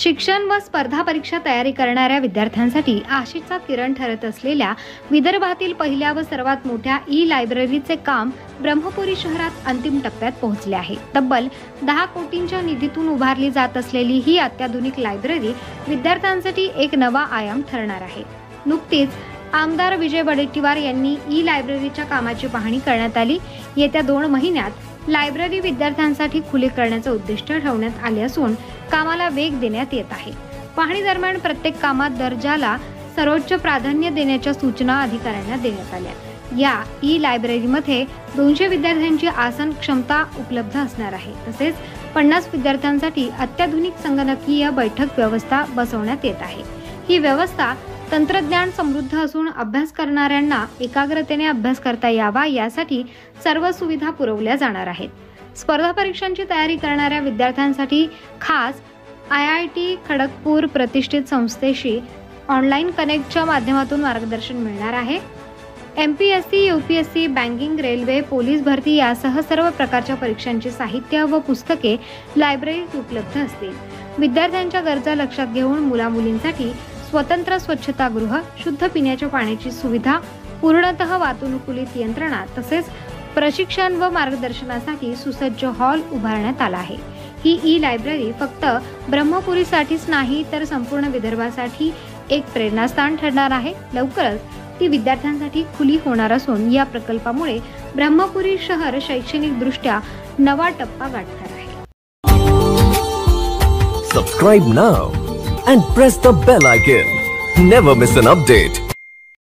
शिक्षण व स्पर्धा परीक्षा तयारी करणाऱ्या विद्यार्थ्यांसाठी आशेचा किरण ठरत असलेल्या विदर्भातील पहिल्या व सर्वात मोठ्या ई-लायब्ररीचे काम ब्रह्मपुरी शहरात अंतिम टप्प्यात पोहोचले आहे। तब्बल 10 कोटींच्या निधीतून उभारली जात असलेली ही अत्याधुनिक लायब्ररी विद्यार्थ्यांसाठी एक नवा आयाम ठरणार आहे। नुकतीच आमदार विजय वडेट्टीवार यांनी ई-लायब्ररीच्या कामाची पाहणी करण्यात आली। येत्या 2 महिन्यात लायब्ररी विद्यार्थ्यांसाठी खुली करण्याचे उद्दिष्ट ठेवण्यात आले असून कामाला वेग देण्यात येत आहे। पाहणी दरम्यान प्रत्येक कामात दर्जाला सर्वोच्च प्राधान्य देण्याच्या सूचना अधिकाऱ्यांना देण्यात आल्या। या ई-लायब्ररीमध्ये 200 विद्यार्थ्यांची आसन क्षमता उपलब्ध असणार आहे। तसेच 50 विद्यार्थ्यांसाठी अत्याधुनिक संगणकीय बैठक व्यवस्था बसवण्यात येत आहे। ही व्यवस्था तंत्रज्ञान समृद्ध असून अभ्यास करणाऱ्यांना एकाग्रतेने अभ्यास करता यावा यासाठी सर्व सुविधा पुरवल्या जाणार आहेत। स्पर्धा परीक्षांची तयारी करणाऱ्या विद्यार्थ्यांसाठी खास IIT खडगपूर प्रतिष्ठित संस्थेशी ऑनलाईन कनेक्टच्या माध्यमातून मार्गदर्शन मिळणार आहे। MPSC, UPSC, banking, railway, police भरती यासह सर्व प्रकारच्या परीक्षांची साहित्य व पुस्तके लायब्ररीत उपलब्ध असतील। विद्यार्थ्यांच्या गरजा लक्षात घेऊन मुला-मुलींसाठी स्वतंत्र स्वच्छतागृह, शुद्ध पिण्याच्या पाण्याची सुविधा, पूर्णतः वातानुकूलित यंत्रणा तसेच प्रशिक्षण व मार्गदर्शनासाठी सुसज्ज हॉल उभारण्यात आला आहे। ही ई-लायब्ररी फक्त ब्रह्मपुरीसाठीच नाही तर संपूर्ण विदर्भासाठी एक प्रेरणास्थान ठरणार आहे। लवकरच ती विद्यार्थ्यांसाठी खुली होणार असून या प्रकल्पामुळे ब्रह्मपुरी शहर शैक्षणिकदृष्ट्या नवा टप्पा गाठणार आहे। Subscribe now and press the bell icon. Never miss an update.